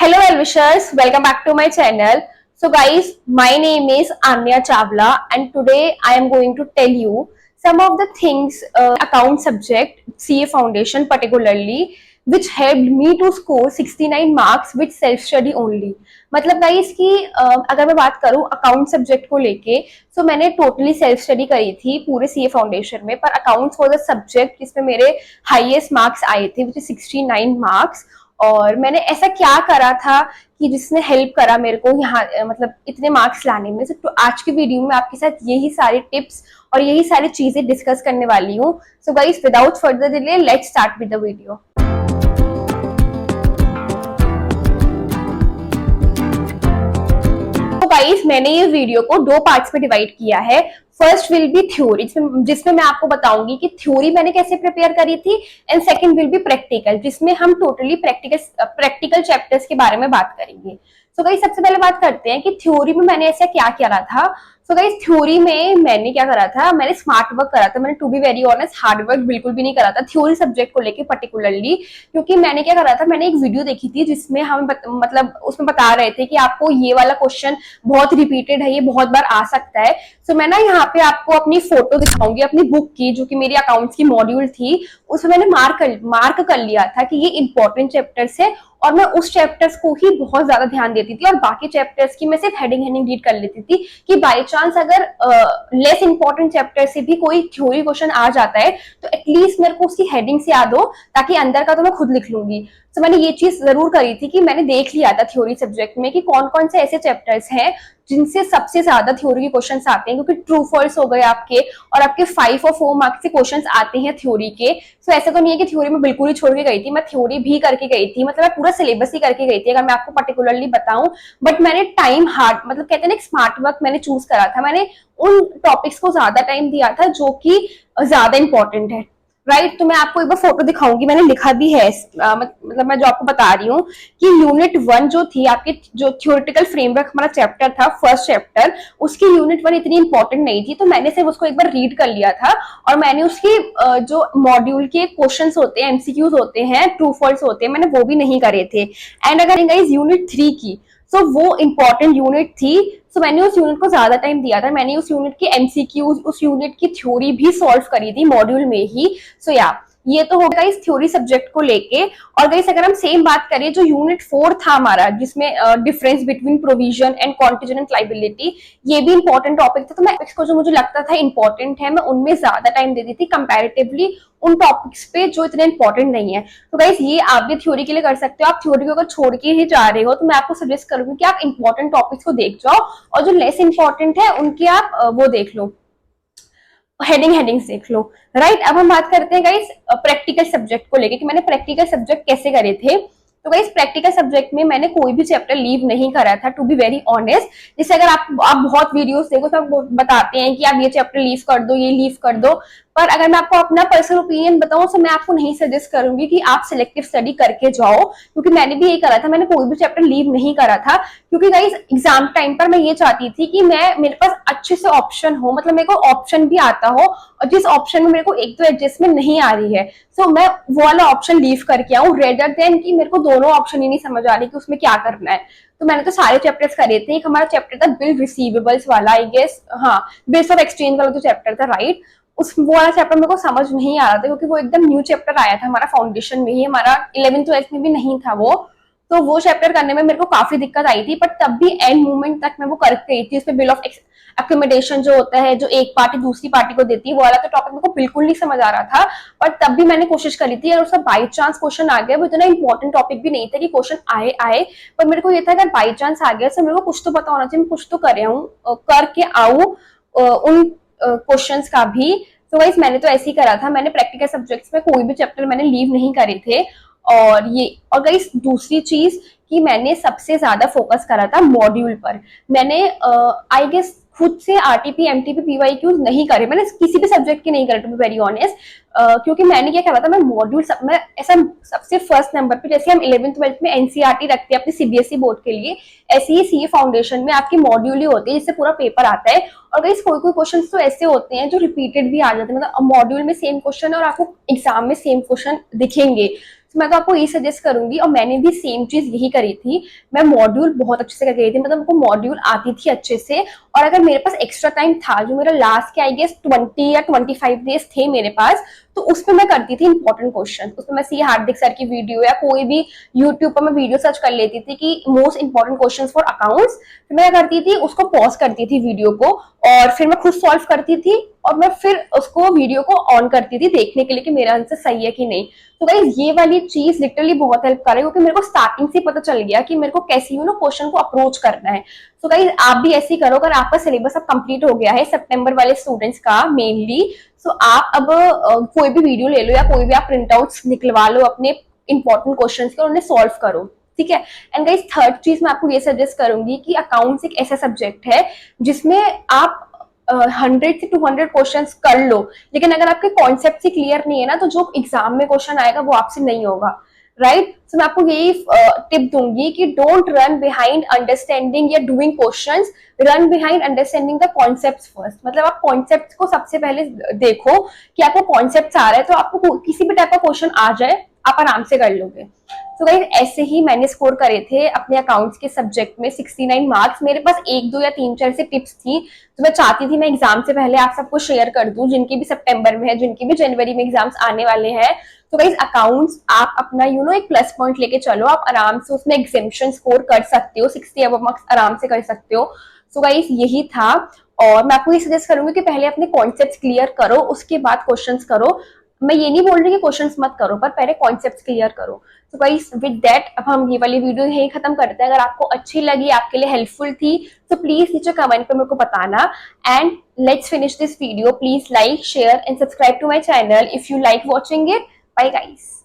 Hello well-wishers, welcome back to my channel. So guys, my name is Anya Chawla and today I am going to tell you some of the things account subject CA Foundation particularly which helped me to score 69 marks with self study only. मतलब guys कि अगर मैं बात करूं account subject को लेके तो मैंने टोटली सेल्फ स्टडी करी थी पूरे सीए फाउंडेशन में, पर अकाउंट्स वाज द सब्जेक्ट जिसमें मेरे हाईएस्ट मार्क्स आए थे विच इज 69 मार्क्स। और मैंने ऐसा क्या करा था कि जिसने हेल्प करा मेरे को यहाँ मतलब इतने मार्क्स लाने में। तो आज की वीडियो में आपके साथ यही सारे टिप्स और यही सारी चीजें डिस्कस करने वाली हूँ। So guys without further delay let's start with the video. तो गाइस मैंने ये वीडियो को दो पार्ट्स में डिवाइड किया है। फर्स्ट विल बी थ्योरी जिसमें मैं आपको बताऊंगी कि थ्योरी मैंने कैसे प्रिपेयर करी थी, and second will be practical जिसमें हम टोटली प्रैक्टिकल चैप्टर्स के बारे में बात करेंगे। सो गाइस सबसे पहले बात करते हैं कि थ्योरी में मैंने ऐसा क्या करा था। सो गाइस थ्योरी में मैंने क्या करा था, मैंने स्मार्ट वर्क करा था। मैंने to be very honest hard work बिल्कुल भी नहीं करा था थ्योरी सब्जेक्ट को लेके पर्टिकुलरली, क्योंकि मैंने क्या करा था, मैंने एक वीडियो देखी थी जिसमें हम मतलब उसमें बता रहे थे कि आपको ये वाला क्वेश्चन बहुत रिपीटेड है, ये बहुत बार आ सकता है। सो मैं ना यहाँ पे आपको अपनी फोटो दिखाऊंगी अपनी बुक की जो कि मेरी अकाउंट्स की मॉड्यूल थी, उसमें मैंने मार्क कर लिया था कि ये इंपॉर्टेंट चैप्टर्स है और मैं उस चैप्टर्स को ही बहुत ज्यादा ध्यान देती थी और बाकी चैप्टर्स की मैं सिर्फ हेडिंग रीड कर लेती थी कि बाय चांस अगर लेस इंपॉर्टेंट चैप्टर से भी कोई थ्योरी क्वेश्चन आ जाता है तो एटलीस्ट मेरे को उसकी हेडिंग से याद हो, ताकि अंदर का तो मैं खुद लिख लूंगी। तो मैंने ये चीज जरूर करी थी कि मैंने देख लिया था थ्योरी सब्जेक्ट में कि कौन कौन से ऐसे चैप्टर्स हैं जिनसे सबसे ज्यादा थ्योरी के क्वेश्चंस आते हैं, क्योंकि ट्रू फॉल्स हो गए आपके और आपके 5 और 4 मार्क्स के क्वेश्चंस आते हैं थ्योरी के। सो ऐसा तो नहीं है कि थ्योरी में बिल्कुल ही छोड़ के गई थी, मैं थ्योरी भी करके गई थी, मतलब मैं पूरा सिलेबस ही करके गई थी अगर मैं आपको पर्टिकुलरली बताऊं। बट मैंने टाइम हार्ड मतलब कहते हैं ना स्मार्ट वर्क मैंने चूज करा था, मैंने उन टॉपिक्स को ज्यादा टाइम दिया था जो कि ज्यादा इंपॉर्टेंट है। राइट तो मैं आपको एक बार फोटो दिखाऊंगी, मैंने लिखा भी है मतलब मैं जो आपको बता रही हूँ कि यूनिट 1 जो थी आपके जो थ्योरेटिकल फ्रेमवर्क हमारा चैप्टर था फर्स्ट चैप्टर, उसकी यूनिट 1 इतनी इंपॉर्टेंट नहीं थी, तो मैंने सिर्फ उसको एक बार रीड कर लिया था और मैंने उसकी जो मॉड्यूल के क्वेश्चंस होते हैं एमसीक्यूज होते हैं ट्रू फॉल्स होते हैं मैंने वो भी नहीं करे थे। एंड अगर गाइस यूनिट 3 की सो वो इंपॉर्टेंट यूनिट थी, सो मैंने उस यूनिट को ज्यादा टाइम दिया था, मैंने उस यूनिट की एमसीक्यूज उस यूनिट की थ्योरी भी सॉल्व करी थी मॉड्यूल में ही। सो ये तो होगा इस थ्योरी सब्जेक्ट को लेके। और गाइस अगर हम सेम बात करें जो यूनिट 4 था हमारा जिसमें difference between provision and contingent liability, ये भी इंपॉर्टेंट टॉपिक था, तो मैं इसको जो मुझे लगता था इंपॉर्टेंट है मैं उनमें ज्यादा टाइम देती थी कंपैरेटिवली उन टॉपिक्स पे जो इतने इंपॉर्टेंट नहीं है। तो गाइस ये आप भी थ्योरी के लिए कर सकते हो, आप थ्योरी को अगर छोड़ के ही जा रहे हो तो मैं आपको सजेस्ट करूंगी कि आप इंपॉर्टेंट टॉपिक्स को देख जाओ और जो लेस इंपॉर्टेंट है उनके आप वो देख लो, हेडिंग्स देख लो। राइट अब हम बात करते हैं गाइस प्रैक्टिकल सब्जेक्ट को लेके कि मैंने प्रैक्टिकल सब्जेक्ट कैसे करे थे। तो गाइस प्रैक्टिकल सब्जेक्ट में मैंने कोई भी चैप्टर लीव नहीं करा था टू बी वेरी ऑनेस्ट। जैसे अगर आप बहुत वीडियोस देखो तो आप बताते हैं कि आप ये चैप्टर लीव कर दो ये लीव कर दो, पर अगर मैं आपको अपना पर्सनल ओपिनियन बताऊं तो मैं आपको नहीं सजेस्ट करूंगी कि आप सिलेक्टिव स्टडी करके जाओ, क्योंकि मैंने भी यही करा था, मैंने कोई भी चैप्टर लीव नहीं करा था क्योंकि गाइस एग्जाम टाइम पर मैं ये चाहती थी कि मेरे पास अच्छे से ऑप्शन हो, मतलब मेरे को ऑप्शन भी आता हो और जिस ऑप्शन में मेरे को एक तो एडजस्टमेंट नहीं आ रही है तो मैं वो वाला ऑप्शन लीव करके आऊं रेदर देन कि मेरे को दोनों ऑप्शन ही नहीं समझ आ रही कि उसमें क्या करना है। तो मैंने तो सारे चैप्टर्स करे थे। एक हमारा चैप्टर था बिल रिसीवेबल्स वाला, आई गेस हाँ बिल्स ऑफ एक्सचेंज वाला जो चैप्टर था, राइट उस वो वाला चैप्टर मेरे को समझ नहीं आ रहा था क्योंकि वो एकदम न्यू चैप्टर आया था हमारा फाउंडेशन में ही, हमारा 11th-12th में भी नहीं था वो, तो वो चैप्टर करने में मेरे को काफी दिक्कत आई थी। बट तब भी एंड मोमेंट तक मैं वो कर गई थी। उसमें बिल ऑफ अकोमोडेशन जो होता है जो एक पार्टी दूसरी पार्टी को देती है वो वाला तो टॉपिक मेरे को बिल्कुल नहीं समझ आ रहा था, पर तब भी मैंने कोशिश करी थी और उसका बाई चांस क्वेश्चन आ गया। वो इतना इंपॉर्टेंट टॉपिक भी नहीं था कि क्वेश्चन आए पर मेरे को ये था अगर बाई चांस आ गया तो मेरे को कुछ तो पता होना चाहिए, मैं कुछ तो करके आऊं उन क्वेश्चंस का भी। तो गाइस मैंने तो ऐसे ही करा था, मैंने प्रैक्टिकल सब्जेक्ट्स में कोई भी चैप्टर मैंने लीव नहीं करे थे। और गाइस दूसरी चीज कि मैंने सबसे ज्यादा फोकस करा था मॉड्यूल पर। मैंने आई गेस खुद से आरटीपी एमटीपी पीवाईक्यूज नहीं करे, मैंने किसी भी सब्जेक्ट के नहीं करे टू बी वेरी ऑनेस्ट, क्योंकि मैंने क्या करा था मैं मॉड्यूल मैं ऐसा सबसे फर्स्ट नंबर पे जैसे हम 11th-12th में एनसीईआरटी रखते हैं अपने सीबीएसई बोर्ड के लिए, ऐसे ही सीए फाउंडेशन में आपकी मॉड्यूल ही होती है जिससे पूरा पेपर आता है। और गाइस कोई क्वेश्चन तो ऐसे होते हैं जो रिपीटेड भी आ जाते हैं, मतलब मॉड्यूल में सेम क्वेश्चन और आपको एग्जाम में सेम क्वेश्चन दिखेंगे। तो मैं तो आपको यही सजेस्ट करूंगी, और मैंने भी सेम चीज यही करी थी। मैं मॉड्यूल बहुत अच्छे से करके गई थी, मतलब हमको मॉड्यूल आती थी अच्छे से। और अगर मेरे पास एक्स्ट्रा टाइम था, जो मेरा लास्ट के आई गेस 20 या 25 डेज थे मेरे पास, तो उसमें मैं करती थी इंपॉर्टेंट क्वेश्चन। उसमें मैं सी हार्दिक सर की वीडियो या कोई भी यूट्यूब पर मैं वीडियो सर्च कर लेती थी कि most important question for accounts. फिर मैं करती थी, उसको पॉज करती थी वीडियो को, और फिर मैं खुद सॉल्व करती थी, और मैं फिर उसको वीडियो को ऑन करती थी देखने के लिए कि मेरा आंसर सही है कि नहीं। तो गाइस ये वाली चीज लिटरली बहुत हेल्प कर रही है, क्योंकि मेरे को स्टार्टिंग से पता चल गया कि मेरे को कैसे क्वेश्चन को अप्रोच करना है। तो गाइस आप भी ऐसे ही करो। अगर आपका सिलेबस अब कंप्लीट हो गया है सितंबर वाले स्टूडेंट्स का मेनली, तो आप अब कोई भी वीडियो ले लो या कोई भी आप प्रिंट आउट्स निकलवा लो अपने इंपॉर्टेंट क्वेश्चंस के और उन्हें सॉल्व करो, ठीक है। एंड गाइस थर्ड चीज मैं आपको ये सजेस्ट करूंगी कि अकाउंट्स एक ऐसा सब्जेक्ट है जिसमें आप 100 से 200 क्वेश्चन कर लो, लेकिन अगर आपके कॉन्सेप्ट ही क्लियर नहीं है ना, तो जो एग्जाम में क्वेश्चन आएगा वो आपसे नहीं होगा, राइट। तो मैं आपको यही टिप दूंगी कि डोंट रन बिहाइंड अंडरस्टैंडिंग या doing questions, run behind understanding the concepts first. मतलब आप कॉन्सेप्ट को सबसे पहले देखो कि आपको कॉन्सेप्ट आ रहा है, तो आपको किसी भी टाइप का क्वेश्चन आ जाए आप आराम से कर लोगे। तो गाइस ऐसे ही मैंने स्कोर करे थे अपने अकाउंट्स के सब्जेक्ट में 69 मार्क्स। मेरे पास 1 2 या 3 4 से टिप्स थी, तो मैं चाहती थी मैं एग्जाम से पहले आप सबको शेयर कर दूं, जिनके भी सितंबर में है, जिनके भी जनवरी में एग्जाम्स आने वाले हैं। तो गाइस अकाउंट्स आप अपना एक प्लस पॉइंट लेके चलो, आप आराम से उसमें एग्जामिशन स्कोर कर सकते हो, 60 अबव मार्क्स आराम से कर सकते हो। तो गाइस यही था, और मैं आपको ये सजेस्ट करूंगी कि पहले अपने कॉन्सेप्ट्स क्लियर करो, उसके बाद क्वेश्चंस करो। मैं ये नहीं बोल रही कि क्वेश्चंस मत करो, पर पहले कॉन्सेप्ट्स क्लियर करो। तो गाइस विद दैट अब हम ये वाली वीडियो यही खत्म करते हैं। अगर आपको अच्छी लगी, आपके लिए हेल्पफुल थी, तो प्लीज नीचे कमेंट पे मेरे को बताना। And let's finish this video. Please like, share and subscribe to my channel if you like watching it. Bye guys.